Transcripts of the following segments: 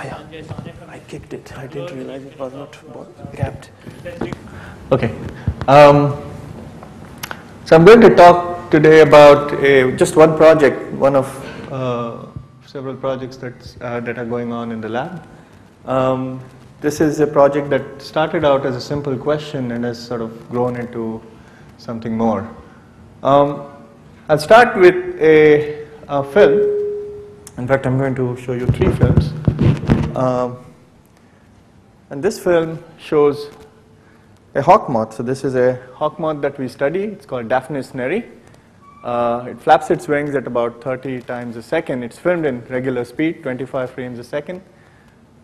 Oh yeah, I kicked it. I didn't realize it was not capped. Okay. So I'm going to talk today about just one project, one of several projects that are going on in the lab. This is a project that started out as a simple question and has sort of grown into something more. I'll start with a film. In fact, I'm going to show you 3 films. And this film shows a hawk moth. So this is a hawk moth that we study. It's called Daphnis neri. It flaps its wings at about 30 times a second. It's filmed in regular speed, 25 frames a second.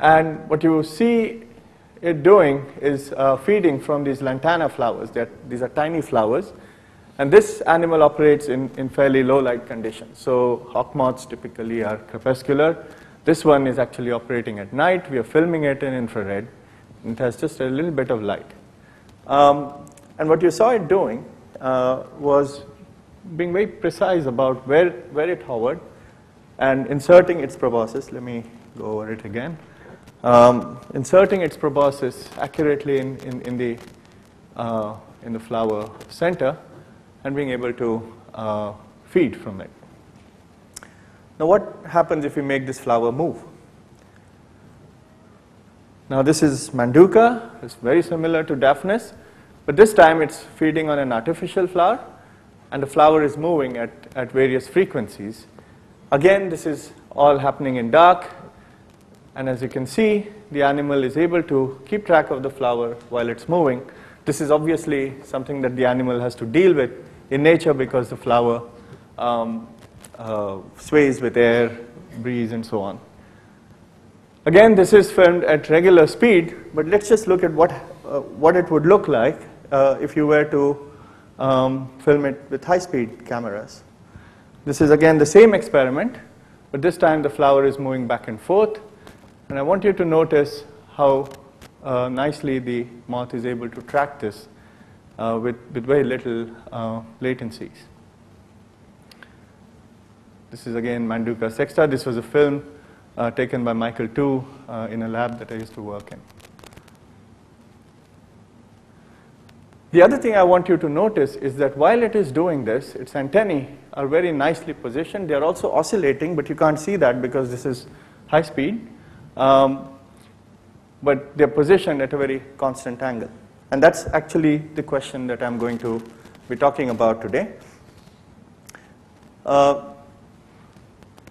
And what you see it doing is feeding from these lantana flowers. These are tiny flowers. And this animal operates in fairly low light conditions. So hawk moths typically are crepuscular. This one is actually operating at night. We are filming it in infrared. It has just a little bit of light. And what you saw it doing was being very precise about where it hovered and inserting its proboscis. Let me go over it again. Inserting its proboscis accurately in the flower center and being able to feed from it. Now what happens if we make this flower move? Now this is Manduca. It's very similar to Daphnis, but this time it's feeding on an artificial flower, and the flower is moving at various frequencies. Again, this is all happening in dark, and as you can see, the animal is able to keep track of the flower while it's moving. This is obviously something that the animal has to deal with in nature because the flower sways with air, breeze, and so on. Again, this is filmed at regular speed, but let's just look at what it would look like if you were to film it with high-speed cameras. This is again the same experiment, but this time the flower is moving back and forth. And I want you to notice how nicely the moth is able to track this with very little latencies. This is again Manduca sexta. This was a film taken by Michael Tu in a lab that I used to work in. The other thing I want you to notice is that while it is doing this, its antennae are very nicely positioned. They are also oscillating, but you can't see that because this is high speed. But they're positioned at a very constant angle. And that's actually the question that I'm going to be talking about today.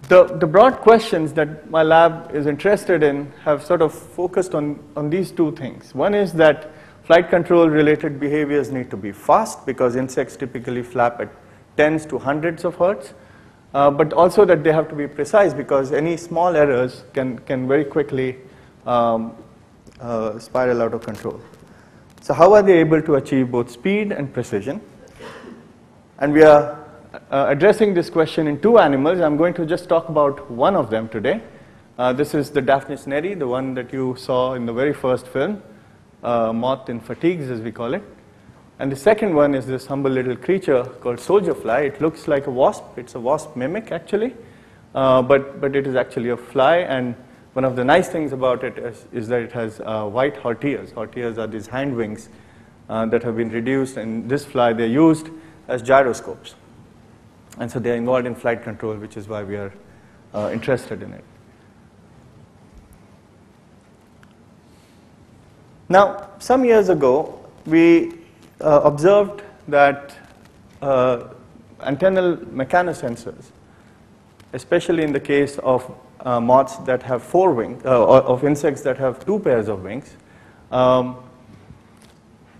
The broad questions that my lab is interested in have sort of focused on these 2 things. One is that flight control related behaviors need to be fast because insects typically flap at tens to hundreds of hertz, but also that they have to be precise because any small errors can very quickly spiral out of control. So how are they able to achieve both speed and precision? And we are addressing this question in 2 animals. I'm going to just talk about one of them today. This is the Daphnis neri, the one that you saw in the very first film, moth in fatigues as we call it. And the second one is this humble little creature called soldier fly. It looks like a wasp. It's a wasp mimic actually, but it is actually a fly. And one of the nice things about it is that it has white halteres. Halteres are these hind wings that have been reduced. And this fly, they're used as gyroscopes. And so they're involved in flight control, which is why we are interested in it. Now, some years ago, we observed that antennal mechanosensors, especially in the case of moths that have 4 wings, of insects that have 2 pairs of wings, are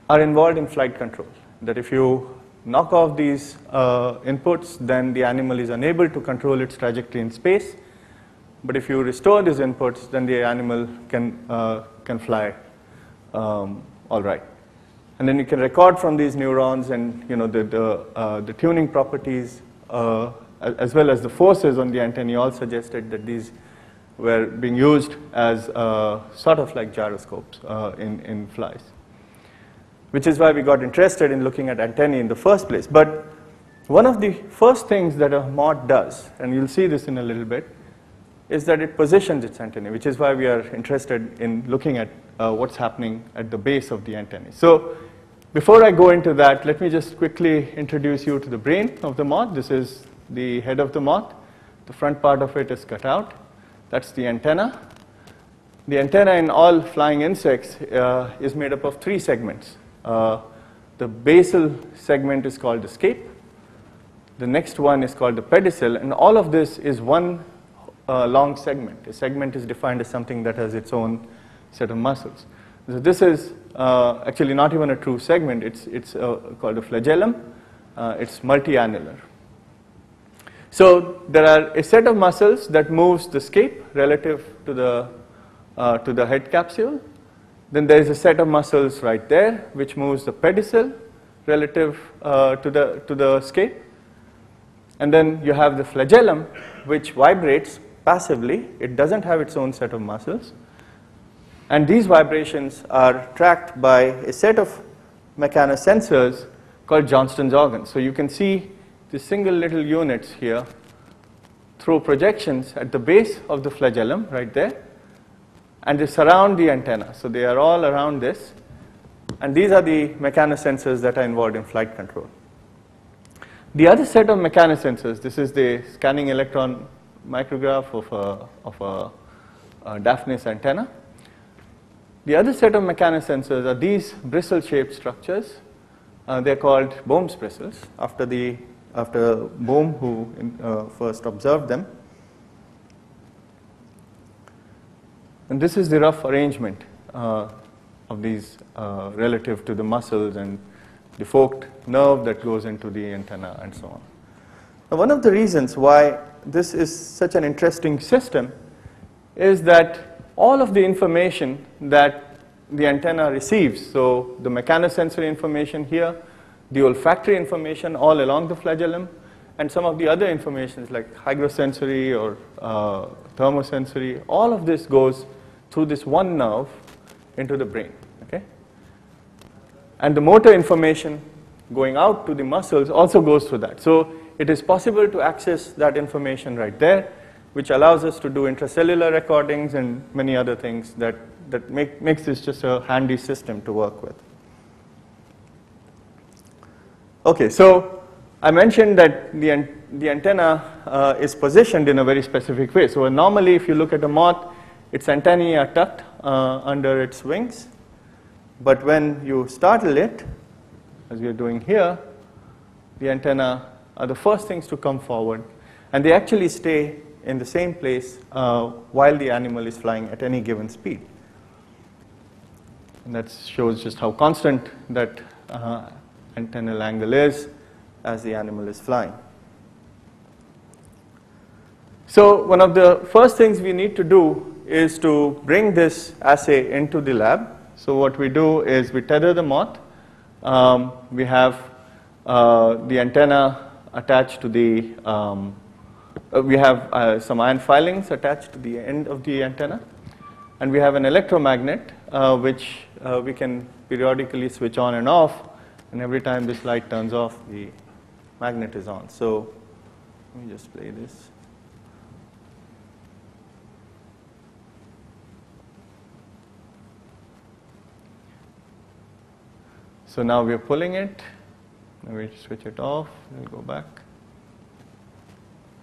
involved in flight control. That if you knock off these inputs, then the animal is unable to control its trajectory in space. But if you restore these inputs, then the animal can fly all right. And then you can record from these neurons and the tuning properties as well as the forces on the antennae all suggested that these were being used as sort of like gyroscopes in flies. Which is why we got interested in looking at antennae in the first place. But one of the first things that a moth does, and you'll see this in a little bit, is that it positions its antennae, which is why we are interested in looking at what's happening at the base of the antennae. So before I go into that, let me just quickly introduce you to the brain of the moth. This is the head of the moth. The front part of it is cut out. That's the antenna. The antenna in all flying insects is made up of 3 segments. The basal segment is called the scape. The next one is called the pedicel, and all of this is one long segment. A segment is defined as something that has its own set of muscles. So this is actually not even a true segment. It's called a flagellum. It's multi-annular. So there are a set of muscles that moves the scape relative to the head capsule. Then there is a set of muscles right there which moves the pedicel relative to the scape. And then you have the flagellum which vibrates passively. It doesn't have its own set of muscles. And these vibrations are tracked by a set of mechanosensors called Johnston's organs. So you can see the single little units here through projections at the base of the flagellum right there, and they surround the antenna. So they are all around this, and these are the mechanosensors that are involved in flight control. The other set of mechanosensors, this is the scanning electron micrograph of a Daphnis antenna. The other set of mechanosensors are these bristle-shaped structures. They're called Bohm's bristles, after Bohm, who first observed them. And this is the rough arrangement of these relative to the muscles and the forked nerve that goes into the antenna and so on. Now, one of the reasons why this is such an interesting system is that all of the information that the antenna receives, so the mechanosensory information here, the olfactory information all along the flagellum, and some of the other informations like hygrosensory or thermosensory, all of this goes through this one nerve into the brain. Okay? And the motor information going out to the muscles also goes through that. So it is possible to access that information right there, which allows us to do intracellular recordings and many other things that makes this just a handy system to work with. Okay, so I mentioned that the antenna is positioned in a very specific way. So normally if you look at a moth, its antennae are tucked under its wings. But when you startle it, as we are doing here, the antenna are the first things to come forward. And they actually stay in the same place while the animal is flying at any given speed. And that shows just how constant that antennal angle is as the animal is flying. So one of the first things we need to do is to bring this assay into the lab. So what we do is we tether the moth. We have the antenna attached to the, we have some iron filings attached to the end of the antenna. And we have an electromagnet which we can periodically switch on and off. And every time this light turns off, the magnet is on. So let me just play this. So now we are pulling it. We switch it off. We'll go back.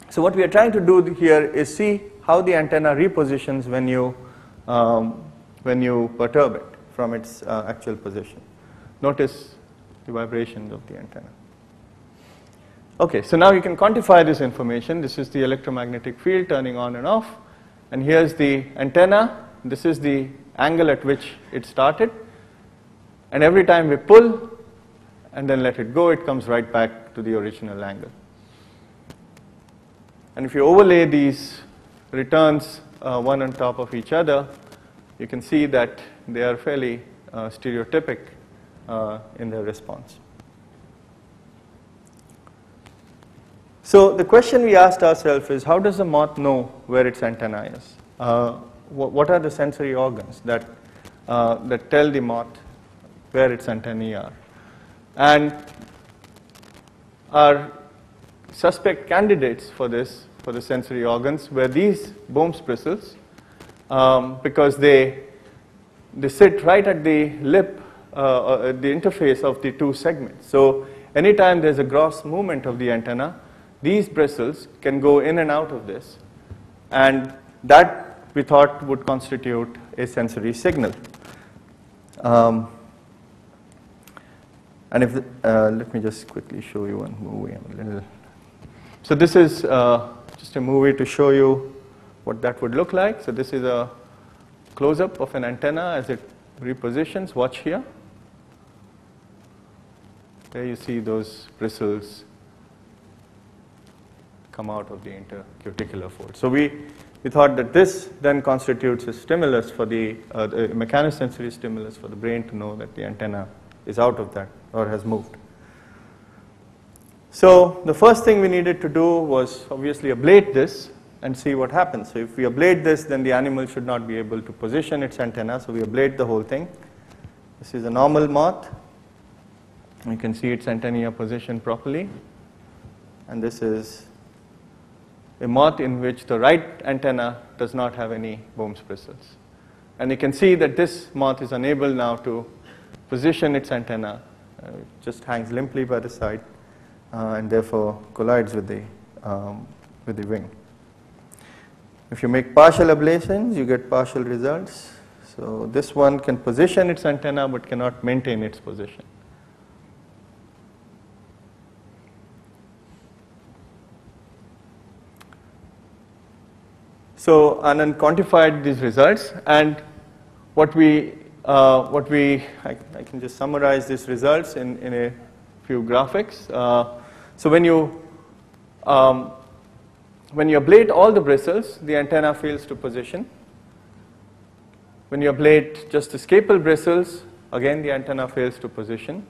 So what we are trying to do here is see how the antenna repositions when you perturb it from its actual position. Notice the vibrations of the antenna. Okay, so now you can quantify this information. This is the electromagnetic field turning on and off. And here's the antenna. This is the angle at which it started. And every time we pull and then let it go, it comes right back to the original angle. And if you overlay these returns one on top of each other, you can see that they are fairly stereotypic in their response. So the question we asked ourselves is, how does the moth know where its antenna is? What are the sensory organs that tell the moth where its antennae are? And our suspect candidates for this for the sensory organs were these Bohm's bristles, because they sit right at the lip, at the interface of the two segments. So anytime there's a gross movement of the antenna, these bristles can go in and out of this, and that we thought would constitute a sensory signal. And if let me just quickly show you one movie. So this is just a movie to show you what that would look like. So this is a close-up of an antenna as it repositions. Watch here. There you see those bristles come out of the intercuticular fold. So we thought that this then constitutes a stimulus for the mechanosensory stimulus for the brain to know that the antenna is out of that or has moved. So the first thing we needed to do was obviously ablate this and see what happens. So if we ablate this, then the animal should not be able to position its antenna. So we ablate the whole thing. This is a normal moth. You can see its antennae are positioned properly. And this is a moth in which the right antenna does not have any Bohm's bristles. And you can see that this moth is unable now to position its antenna. It just hangs limply by the side and therefore collides with the wing. If you make partial ablations, you get partial results. So this one can position its antenna but cannot maintain its position. So Anand quantified these results, and I can just summarize these results in a few graphics. So when you ablate all the bristles, the antenna fails to position. When you ablate just the scapal bristles, again the antenna fails to position.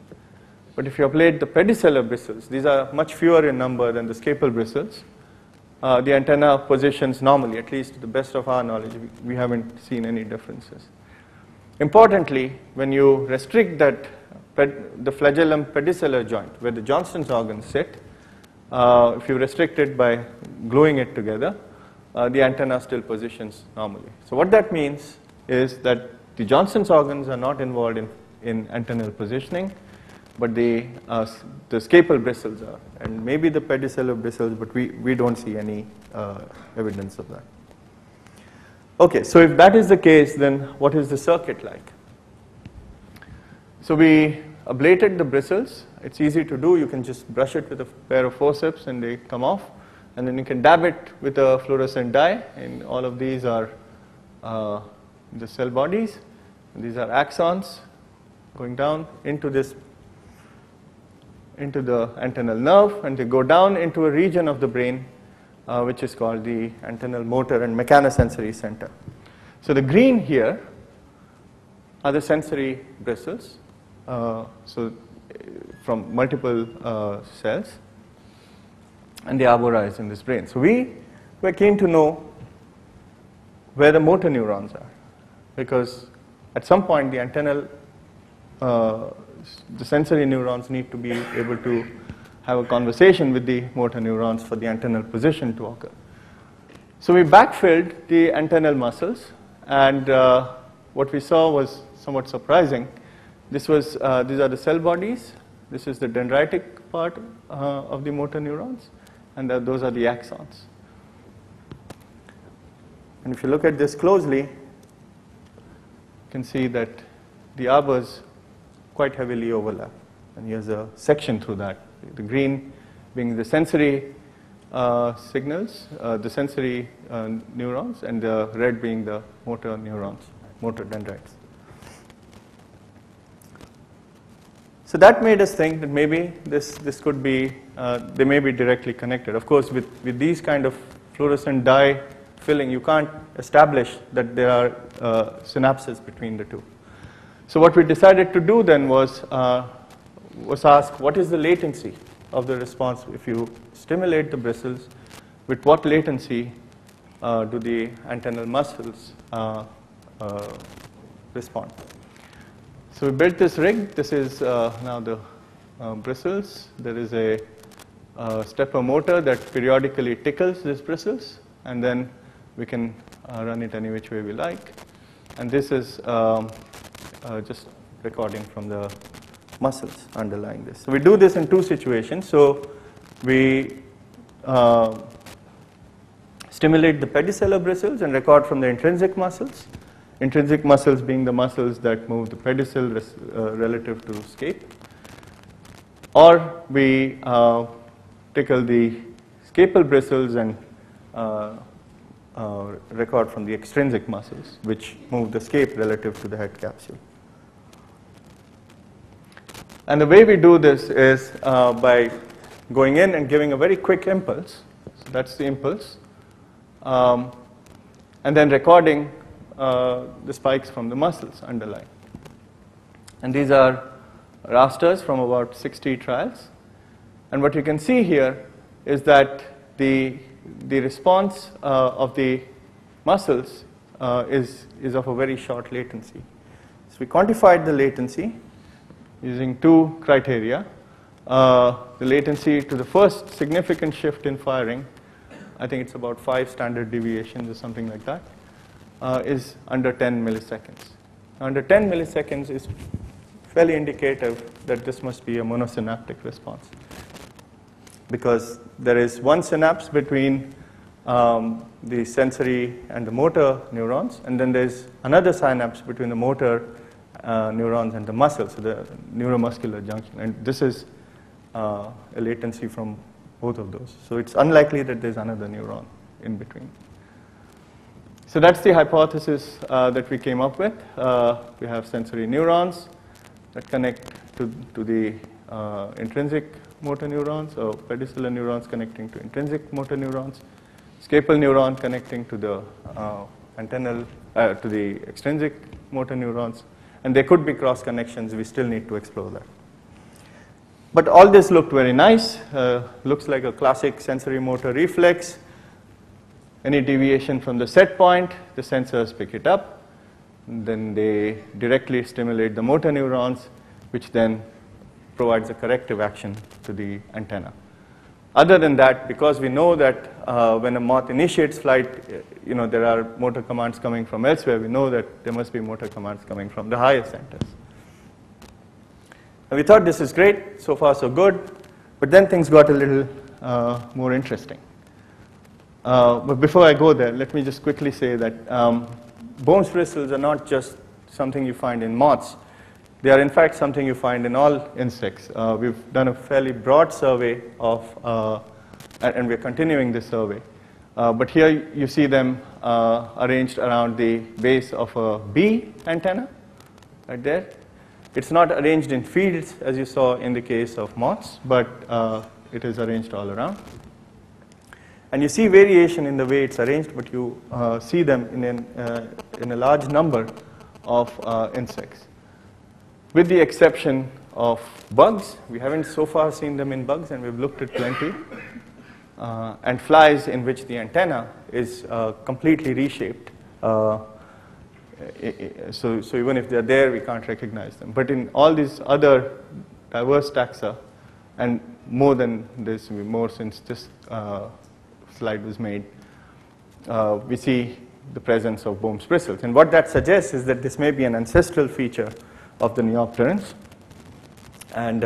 But if you ablate the pedicellar bristles, these are much fewer in number than the scapal bristles, the antenna positions normally, at least to the best of our knowledge. We haven't seen any differences. Importantly, when you restrict that the flagellum pedicellar joint, where the Johnston's organs sit, if you restrict it by gluing it together, the antenna still positions normally. So what that means is that the Johnston's organs are not involved in antennal positioning, but the scapal bristles are, and maybe the pedicellar bristles, but we don't see any evidence of that. Okay, so if that is the case, then what is the circuit like? So we ablated the bristles. It's easy to do. You can just brush it with a pair of forceps and they come off. And then you can dab it with a fluorescent dye. And all of these are the cell bodies. And these are axons going down into the antennal nerve. And they go down into a region of the brain which is called the antennal motor and mechanosensory center. So the green here are the sensory bristles, from multiple cells, and they arborize in this brain. So we were keen to know where the motor neurons are, because at some point the antennal, the sensory neurons need to be able to have a conversation with the motor neurons for the antennal position to occur. So we backfilled the antennal muscles, and what we saw was somewhat surprising. These are the cell bodies. This is the dendritic part of the motor neurons, and those are the axons. And if you look at this closely, you can see that the arbors quite heavily overlap. And here's a section through that. The green being the sensory signals, the sensory neurons, and the red being the motor neurons, motor dendrites. So that made us think that maybe this could be, they may be directly connected. Of course, with these kind of fluorescent dye filling, you can't establish that there are synapses between the two. So what we decided to do then was ask, what is the latency of the response if you stimulate the bristles? With what latency do the antennal muscles respond? So we built this rig. This is now the bristles. There is a stepper motor that periodically tickles these bristles, and then we can run it any which way we like. And this is just recording from the muscles underlying this. So we do this in two situations. So we stimulate the pedicellar bristles and record from the intrinsic muscles. Intrinsic muscles being the muscles that move the pedicel relative to scape. Or we tickle the scapal bristles and record from the extrinsic muscles, which move the scape relative to the head capsule. And the way we do this is by going in and giving a very quick impulse. So that's the impulse. And then recording the spikes from the muscles underlying. And these are rasters from about 60 trials. And what you can see here is that the response of the muscles is of a very short latency. So we quantified the latency using two criteria. The latency to the first significant shift in firing, I think it's about 5 standard deviations or something like that, is under 10 milliseconds. Under 10 milliseconds is fairly indicative that this must be a monosynaptic response, because there is one synapse between the sensory and the motor neurons, and then there's another synapse between the motor neurons and the muscle, so the neuromuscular junction. And this is a latency from both of those. So it's unlikely that there's another neuron in between. So that's the hypothesis that we came up with. We have sensory neurons that connect to the intrinsic motor neurons, or pedicellar neurons connecting to intrinsic motor neurons, scapal neuron connecting to the antennal, to the extrinsic motor neurons, and there could be cross connections. We still need to explore that. But all this looked very nice. Looks like a classic sensorimotor reflex. Any deviation from the set point, the sensors pick it up. Then they directly stimulate the motor neurons, which then provides a corrective action to the antenna. Other than that, because we know that when a moth initiates flight, there are motor commands coming from elsewhere, we know that there must be motor commands coming from the higher centers. And we thought this is great, so far so good, but then things got a little more interesting. But before I go there, let me just quickly say that Bohm's bristles are not just something you find in moths. They are in fact something you find in all insects. We've done a fairly broad survey of, and we're continuing this survey. But here you see them arranged around the base of a bee antenna, right there. It's not arranged in fields, as you saw in the case of moths, but it is arranged all around. And you see variation in the way it's arranged, but you see them in a large number of insects. With the exception of bugs, we haven't so far seen them in bugs, and we've looked at plenty. And flies, in which the antenna is completely reshaped. So even if they're there, we can't recognize them. But in all these other diverse taxa, and more than this, more since this slide was made, we see the presence of Bohm's bristles. And what that suggests is that this may be an ancestral feature of the Neopterans. And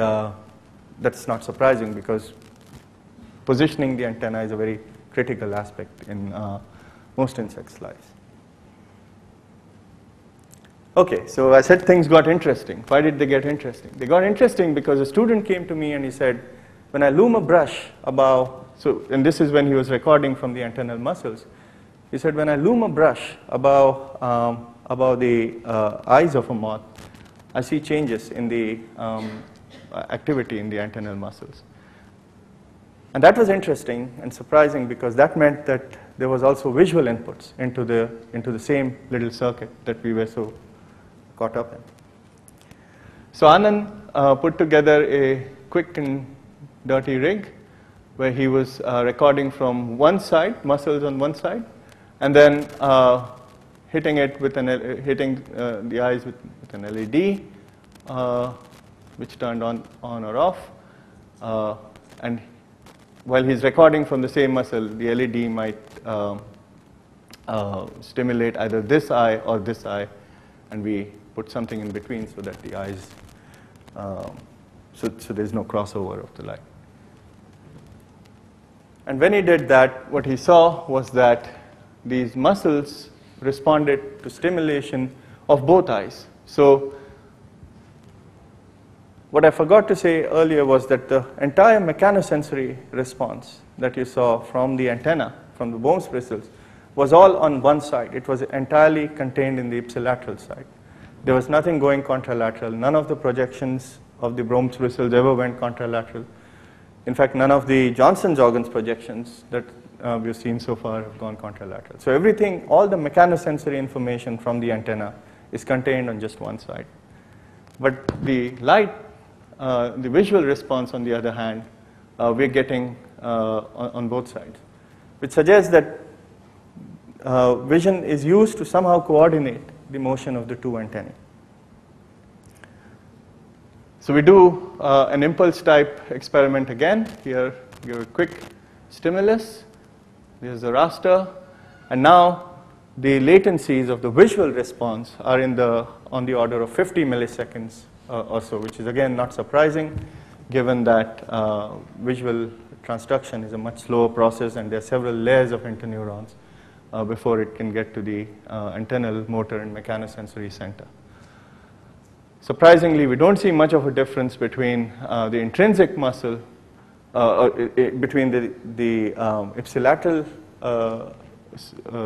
that's not surprising, because positioning the antenna is a very critical aspect in most insect lives. Okay, so I said things got interesting. Why did they get interesting? They got interesting because a student came to me and he said, when I loom a brush above, and this is when he was recording from the antennal muscles, he said, when I loom a brush above the eyes of a moth, I see changes in the activity in the antennal muscles. And that was interesting and surprising, because that meant that there was also visual inputs into the same little circuit that we were so caught up in. So Anand put together a quick and dirty rig where he was recording from one side, muscles on one side, and then hitting it with hitting the eyes with an LED, which turned on or off, and while he's recording from the same muscle, the LED might stimulate either this eye or this eye, and we put something in between so that the eyes, so there's no crossover of the light. And when he did that, what he saw was that these muscles responded to stimulation of both eyes. So what I forgot to say earlier was that the entire mechanosensory response that you saw from the antenna, from the Bohm's bristles, was all on one side. It was entirely contained in the ipsilateral side. There was nothing going contralateral. None of the projections of the Bohm's bristles ever went contralateral. In fact, none of the Johnson's organs projections that we've seen so far have gone contralateral. So everything, all the mechanosensory information from the antenna is contained on just one side. But the light, the visual response, on the other hand, we're getting on both sides, which suggests that vision is used to somehow coordinate the motion of the two antennae. So we do an impulse type experiment again. Here, give a quick stimulus. There's a raster. And now the latencies of the visual response are on the order of 50 milliseconds or so, which is again not surprising given that visual transduction is a much slower process and there are several layers of interneurons before it can get to the antennal, motor, and mechanosensory center. Surprisingly, we don't see much of a difference between the intrinsic muscle, between the ipsilateral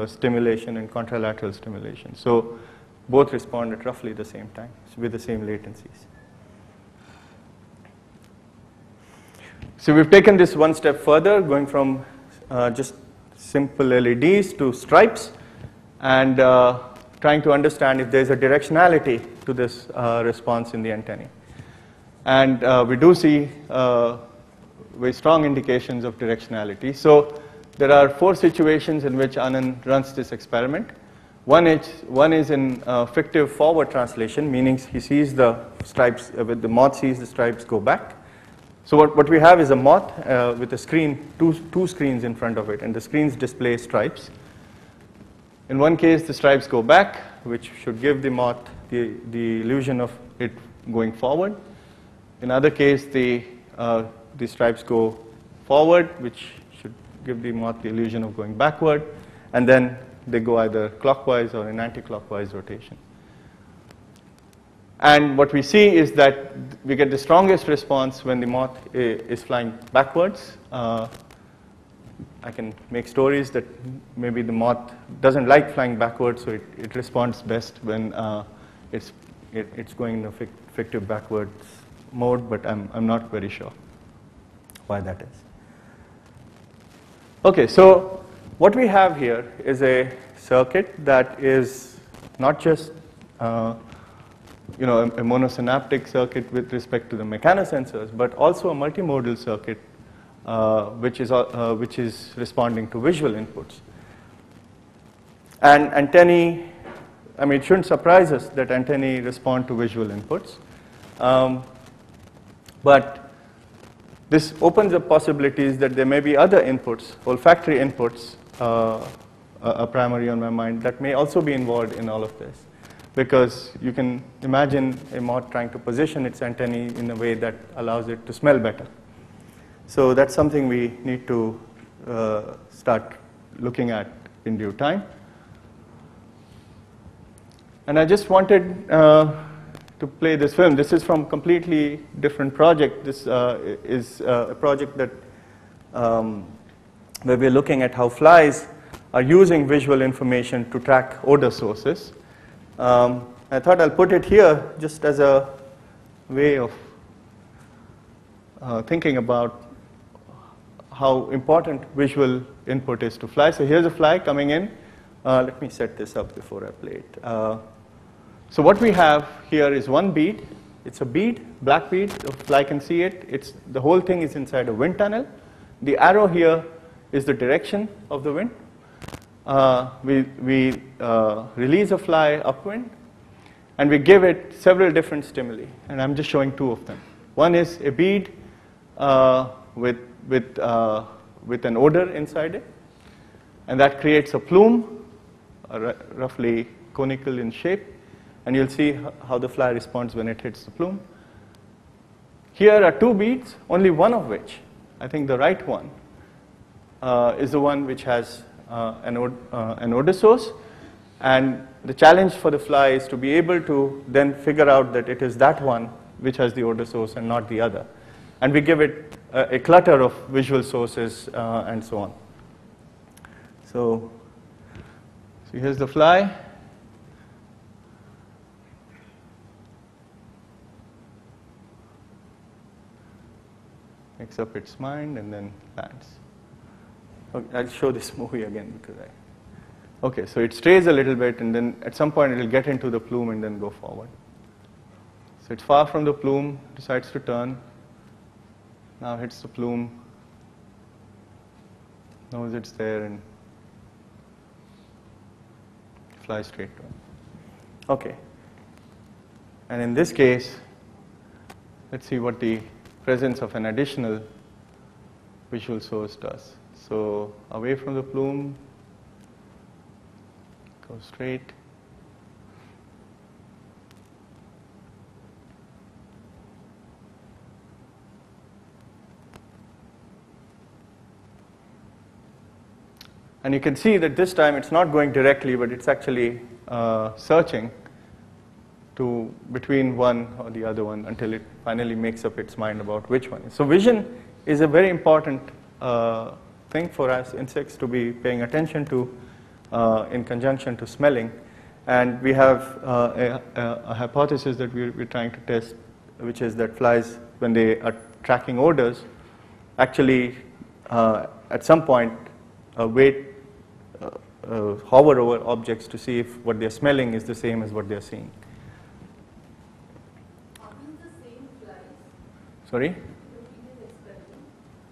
stimulation and contralateral stimulation. So both respond at roughly the same time with the same latencies. So we've taken this one step further, going from just simple LEDs to stripes, and trying to understand if there's a directionality to this response in the antennae. And we do see very strong indications of directionality. So there are 4 situations in which Anand runs this experiment. One is in fictive forward translation, meaning he sees the stripes, the moth sees the stripes go back. So what we have is a moth with a screen, two screens in front of it, and the screens display stripes. In one case, the stripes go back, which should give the moth the illusion of it going forward. In other case, the stripes go forward, which should give the moth the illusion of going backward, and then they go either clockwise or in anti-clockwise rotation. And what we see is that we get the strongest response when the moth is flying backwards. I can make stories that maybe the moth doesn't like flying backwards, so it responds best when it's going in a fictive backwards mode, but I'm not very sure why that is. Okay, so what we have here is a circuit that is not just a monosynaptic circuit with respect to the mechanosensors, but also a multimodal circuit which is responding to visual inputs. And antennae, I mean, it shouldn't surprise us that antennae respond to visual inputs. But this opens up possibilities that there may be other inputs, olfactory inputs, a primary on my mind, that may also be involved in all of this. Because you can imagine a moth trying to position its antennae in a way that allows it to smell better. So that's something we need to start looking at in due time. And I just wanted to play this film. This is from a completely different project. This is a project that where we're looking at how flies are using visual information to track odor sources. I thought I'll put it here just as a way of thinking about how important visual input is to fly. So here's a fly coming in. Let me set this up before I play it. So what we have here is one bead. It's a bead, black bead. The fly can see it. The whole thing is inside a wind tunnel. The arrow here is the direction of the wind. We release a fly upwind, and we give it several different stimuli. And I'm just showing 2 of them. One is a bead with with an odor inside it, and that creates a plume, roughly conical in shape, and you'll see how the fly responds when it hits the plume. Here are two beads, only one of which, I think the right one, is the one which has an odor source, and the challenge for the fly is to be able to then figure out that it is that one which has the odor source and not the other. And we give it a clutter of visual sources and so on. So here's the fly. Makes up its mind and then lands. Okay, I'll show this movie again because okay, so it strays a little bit and then at some point it will get into the plume and then go forward. So it's far from the plume, decides to turn, now hits the plume, knows it's there and flies straight to it. Okay, and in this case, let's see what the presence of an additional visual source does. So away from the plume, go straight. And you can see that this time it's not going directly, but it's actually searching to between one or the other one until it finally makes up its mind about which one. So vision is a very important thing for us insects to be paying attention to in conjunction to smelling. And we have a hypothesis that we're trying to test, which is that flies, when they are tracking odors, actually at some point hover over objects to see if what they're smelling is the same as what they're seeing. Are these the same flies? Sorry?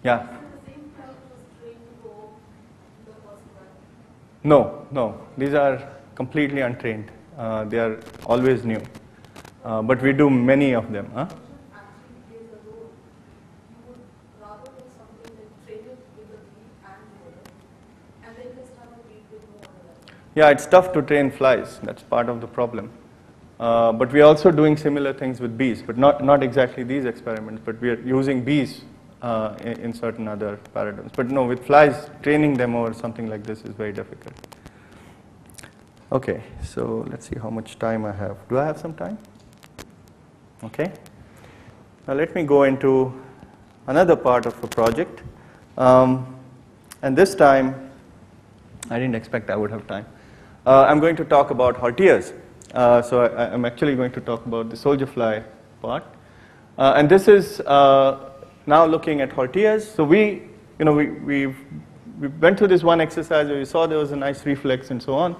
Yeah. Is it the same fly which was trained to go the first one? No. These are completely untrained. They are always new. But we do many of them. Huh? Actually plays a role. You would rather do something like train it with a bead and odor, and then just have a bead with no odor. Yeah, it's tough to train flies. That's part of the problem. But we are also doing similar things with bees, but not exactly these experiments, but we are using bees in certain other paradigms. But no, with flies, training them or something like this is very difficult. Okay, so let's see how much time I have. Do I have some time? Okay. Now let me go into another part of the project. And this time, I didn't expect I would have time. I'm going to talk about halteres. So I'm actually going to talk about the soldier fly part. And this is now looking at halteres. So we went through this one exercise where we saw there was a nice reflex and so on.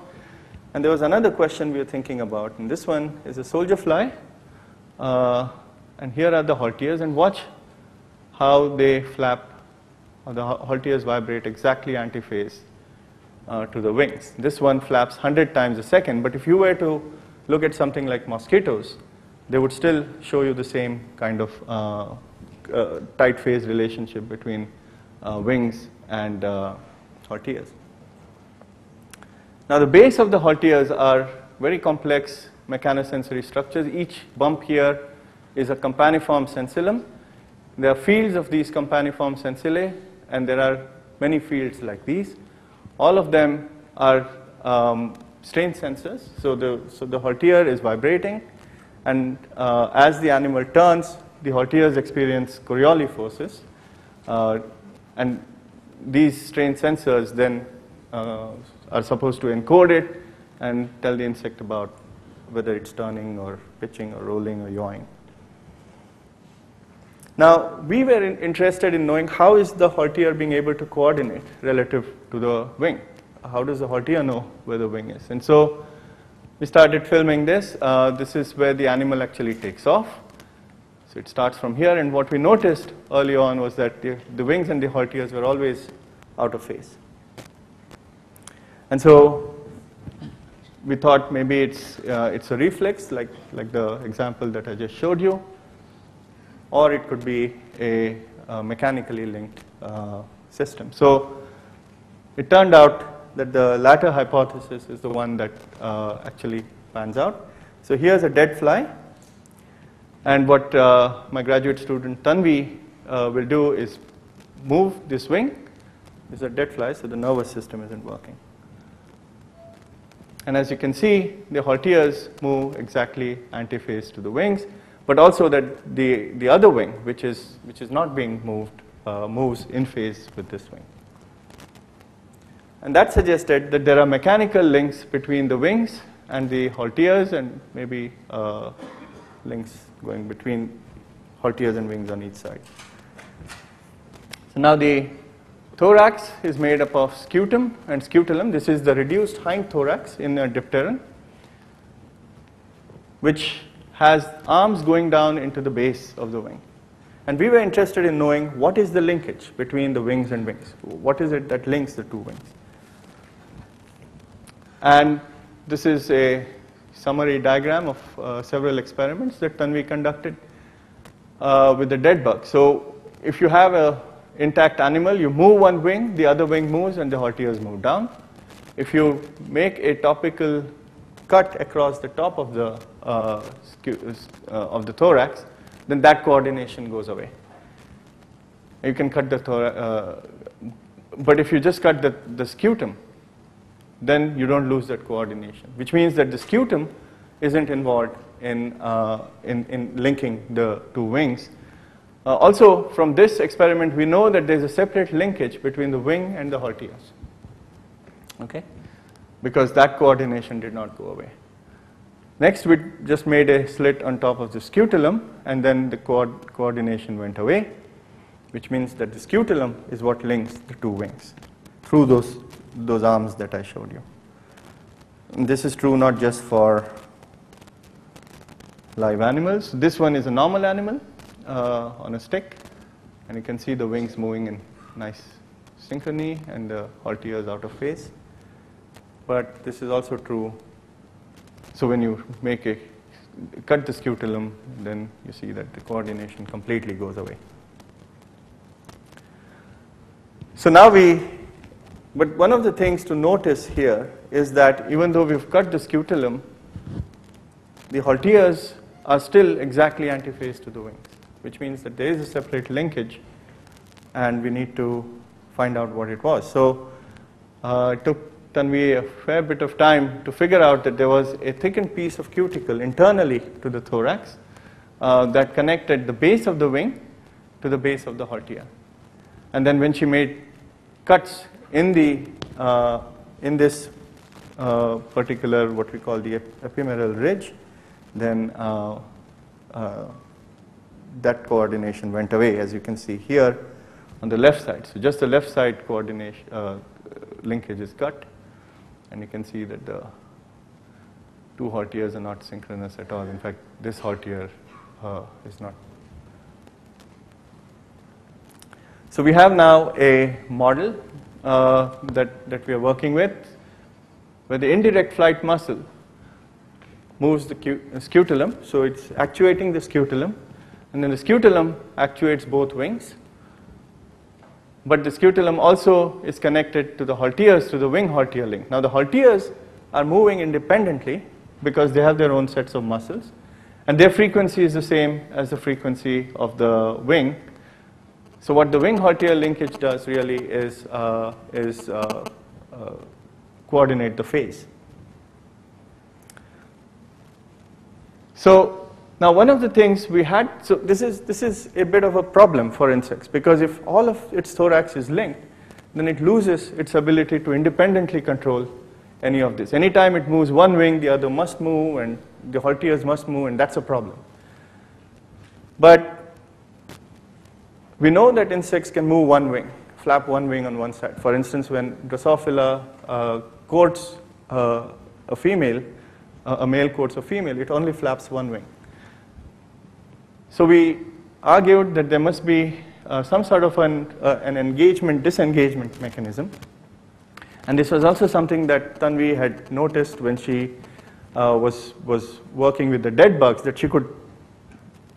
And there was another question we were thinking about. And this one is a soldier fly. And here are the halteres. And watch how they flap, or the halteres vibrate exactly antiphase to the wings. This one flaps 100 times a second. But if you were to look at something like mosquitoes, they would still show you the same kind of tight phase relationship between wings and halteres. Now the base of the halteres are very complex mechanosensory structures. Each bump here is a campaniform sensillum. There are fields of these campaniform sensillae, and there are many fields like these. All of them are strain sensors. So the haltere is vibrating, and as the animal turns, the halteres experience Coriolis forces, and these strain sensors then are supposed to encode it and tell the insect about whether it's turning or pitching or rolling or yawing. Now, we were interested in knowing how is the haltere being able to coordinate relative to the wing. How does the haltere know where the wing is? And so we started filming this. This is where the animal actually takes off. So it starts from here, and what we noticed early on was that the wings and the halteres were always out of phase. And so we thought maybe it's a reflex, like the example that I just showed you, or it could be a mechanically linked system. So it turned out that the latter hypothesis is the one that actually pans out. So here's a dead fly, and what my graduate student Tanvi will do is move this wing. This is a dead fly, so the nervous system isn't working. And as you can see, the halteres move exactly antiphase to the wings, but also that the other wing, which is not being moved, moves in phase with this wing. And that suggested that there are mechanical links between the wings and the halteres, and maybe links going between halteres and wings on each side. So now the thorax is made up of scutum and scutellum. This is the reduced hind thorax in a Dipteran, which has arms going down into the base of the wing. And we were interested in knowing what is the linkage between the wings and wings. What is it that links the two wings? And this is a summary diagram of several experiments that Tanvi conducted with the dead bug. So if you have a intact animal, you move one wing, the other wing moves, and the halteres move down. If you make a topical cut across the top of the thorax, then that coordination goes away. You can cut the thorax, but if you just cut the scutum, then you don't lose that coordination, which means that the scutum isn't involved in linking the two wings. Also, from this experiment, we know that there's a separate linkage between the wing and the halteres, okay? Because that coordination did not go away. Next, we just made a slit on top of the scutellum, and then the coordination went away, which means that the scutellum is what links the two wings through those arms that I showed you. And this is true not just for live animals. This one is a normal animal on a stick, and you can see the wings moving in nice synchrony and the halteres out of phase. But this is also true. So when you cut the scutellum, then you see that the coordination completely goes away. So now but one of the things to notice here is that even though we've cut the scutellum, the halteres are still exactly antiphase to the wings, which means that there is a separate linkage, and we need to find out what it was. So it took Tanvi a fair bit of time to figure out that there was a thickened piece of cuticle internally to the thorax that connected the base of the wing to the base of the haltere. And then when she made cuts in this particular, what we call the epimeral ridge, then that coordination went away, as you can see here on the left side. So just the left side coordination linkage is cut, and you can see that the two halteres are not synchronous at all. In fact, this haltere is not. So we have now a model that we are working with, where the indirect flight muscle moves the scutellum. So it's actuating the scutellum, and then the scutellum actuates both wings. But the scutellum also is connected to the halteres, to the wing haltere link. Now the halteres are moving independently because they have their own sets of muscles, and their frequency is the same as the frequency of the wing. So what the wing haltere linkage does really is coordinate the phase. So now one of the things we had, so this is a bit of a problem for insects, because if all of its thorax is linked, then it loses its ability to independently control any of this. Anytime it moves one wing, the other must move, and the halteres must move, and that's a problem. But we know that insects can move one wing, flap one wing on one side. For instance, when Drosophila courts a female, a male courts a female, it only flaps one wing. So we argued that there must be some sort of an engagement-disengagement mechanism. And this was also something that Tanvi had noticed when she was working with the dead bugs, that she could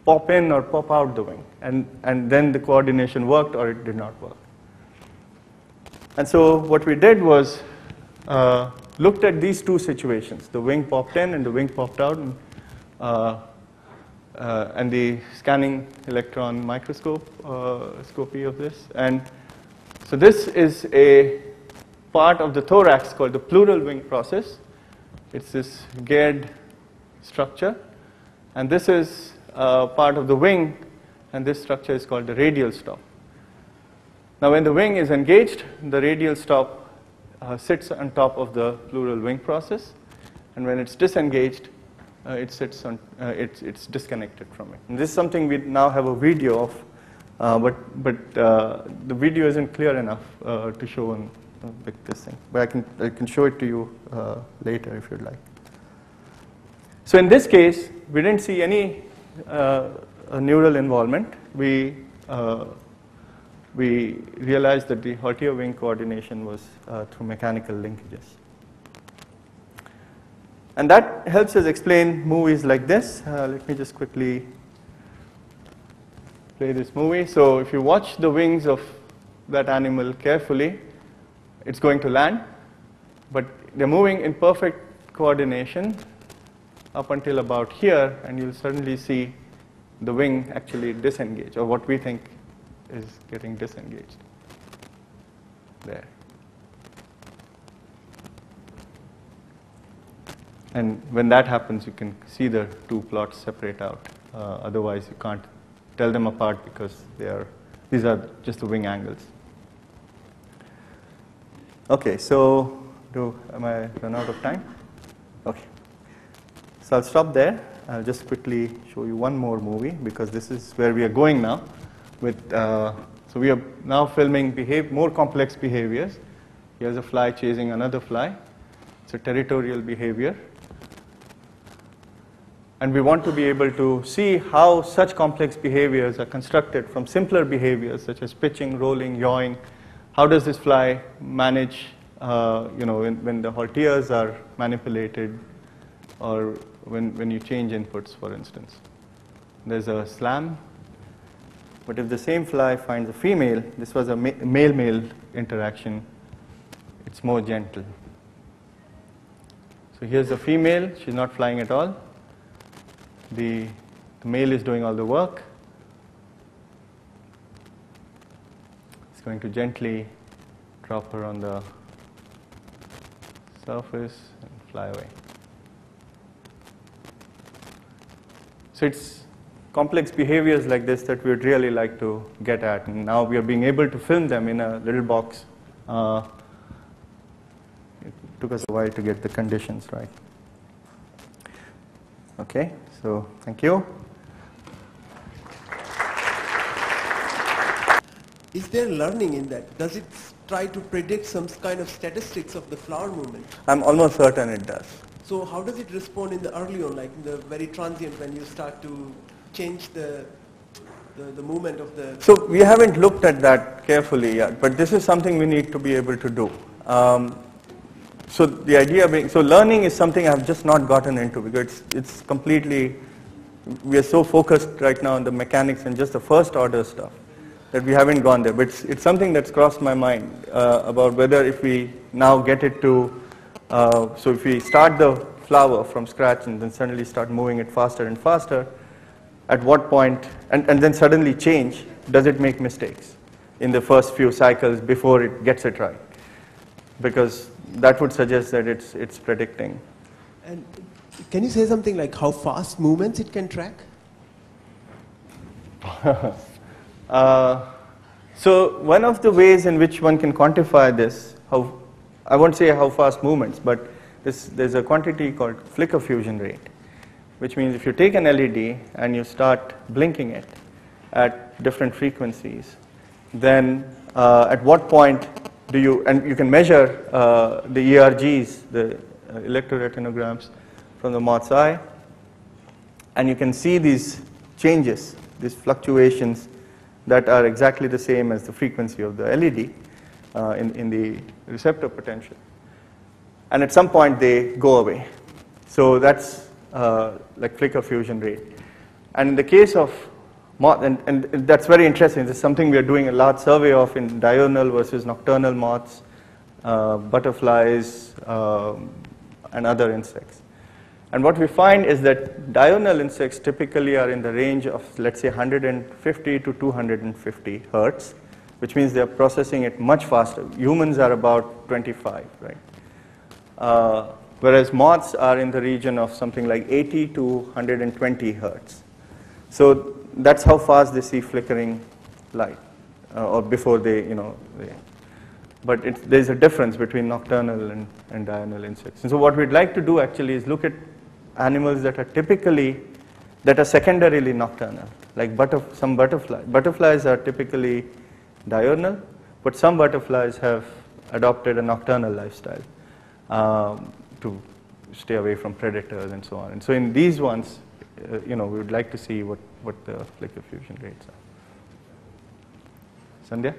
pop in or pop out the wing. And then the coordination worked or it did not work. And so what we did was looked at these two situations. The wing popped in and the wing popped out. And the scanning electron microscope scopy of this. And so this is a part of the thorax called the pleural wing process. It's this geared structure. And this is part of the wing, and this structure is called the radial stop. Now when the wing is engaged, the radial stop sits on top of the pleural wing process. And when it's disengaged, it sits on, it's disconnected from it. And this is something we now have a video of, but the video isn't clear enough to show with this thing. But I can show it to you later if you'd like. So in this case, we didn't see any neural involvement. We realized that the haltere-wing coordination was through mechanical linkages. And that helps us explain movies like this. Let me just quickly play this movie. So if you watch the wings of that animal carefully, it's going to land, but they're moving in perfect coordination up until about here, and you'll suddenly see the wing actually disengage, or what we think is getting disengaged there. And when that happens, you can see the two plots separate out. Otherwise, you can't tell them apart because these are just the wing angles. Okay, so am I run out of time? Okay. So I'll stop there. I'll just quickly show you one more movie because this is where we are going now. So we are now filming more complex behaviors. Here's a fly chasing another fly. It's a territorial behavior. And we want to be able to see how such complex behaviors are constructed from simpler behaviors such as pitching, rolling, yawing. How does this fly manage, when the halteres are manipulated, or when you change inputs, for instance? There's a slam. But if the same fly finds a female, this was a male-male interaction, it's more gentle. So here's a female. She's not flying at all. The male is doing all the work. It's going to gently drop her on the surface and fly away. So it's complex behaviors like this that we would really like to get at. And now we are being able to film them in a little box. It took us a while to get the conditions right. Okay, so thank you. Is there learning in that? Does it try to predict some kind of statistics of the flower movement? I'm almost certain it does. So how does it respond in the early on, like in the very transient when you start to change the movement of the... So we haven't looked at that carefully yet, but this is something we need to be able to do. So the idea being, so learning is something I've just not gotten into because it's completely, we are so focused right now on the mechanics and just the first order stuff that we haven't gone there. But it's something that's crossed my mind about whether if we now get it to, so if we start the flower from scratch and then suddenly start moving it faster and faster, at what point, and then suddenly change, does it make mistakes in the first few cycles before it gets it right? Because that would suggest that it's predicting. And can you say something like how fast movements it can track? So one of the ways in which one can quantify this, I won't say how fast movements, but there's a quantity called flicker fusion rate, which means if you take an LED and you start blinking it at different frequencies, then at what point do you, and you can measure the ERGs, the electroretinograms from the moth's eye, and you can see these changes, these fluctuations that are exactly the same as the frequency of the LED in the receptor potential. And at some point they go away. So that's like flicker fusion rate. And in the case of moth, and that's very interesting. This is something we are doing a large survey of in diurnal versus nocturnal moths, butterflies, and other insects. And what we find is that diurnal insects typically are in the range of, let's say, 150 to 250 hertz, which means they're processing it much faster. Humans are about 25, right? Whereas moths are in the region of something like 80 to 120 hertz. So that's how fast they see flickering light, or before they, but there's a difference between nocturnal and diurnal insects. And so what we'd like to do actually is look at animals that are secondarily nocturnal, like some butterflies. Butterflies are typically diurnal, but some butterflies have adopted a nocturnal lifestyle to stay away from predators and so on. And so in these ones, we would like to see what the flicker fusion rates are. Sandhya?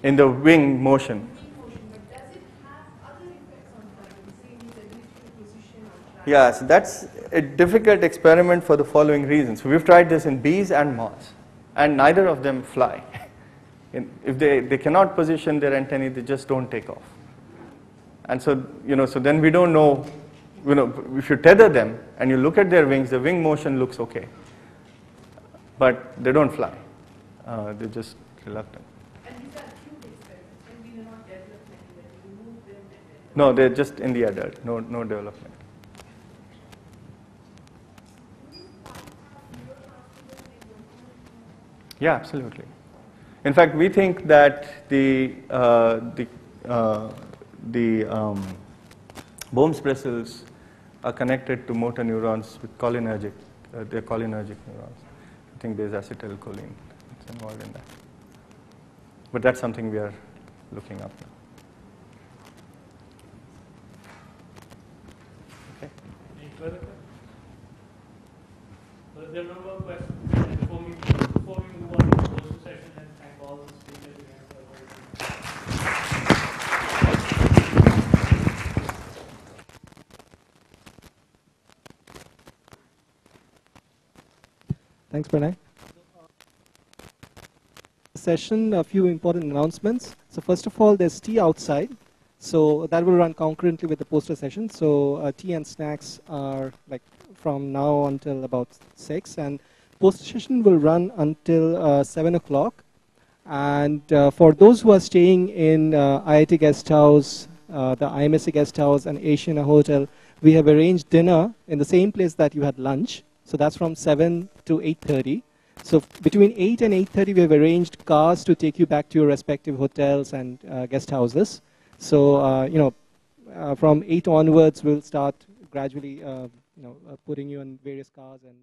In the wing motion. Yeah, so that's a difficult experiment for the following reasons. So we've tried this in bees and moths, and neither of them fly. If they cannot position their antennae, they just don't take off. And so, so then we don't know, if you tether them and you look at their wings, the wing motion looks okay. But they don't fly. They're just reluctant. No, they're just in the adult, no development. Yeah, absolutely. In fact, we think that the Bohm's bristles are connected to motor neurons with cholinergic. They're cholinergic neurons. I think there's acetylcholine that's involved in that. But that's something we are looking up now. Okay. Any further questions? Well, if there are no more questions, before we move on to the poster session and thank all the speakers again for Thanks, Pranay. Session, a few important announcements. So first of all, there's tea outside. So that will run concurrently with the poster session. So tea and snacks are like from now until about 6. And poster session will run until 7 o'clock. And for those who are staying in IIT Guest House, the IMSC Guest House, and Asiana Hotel, we have arranged dinner in the same place that you had lunch. So that's from 7 to 8:30. So between 8 and 8:30, we have arranged cars to take you back to your respective hotels and guest houses. So from 8 onwards, we'll start gradually, putting you in various cars and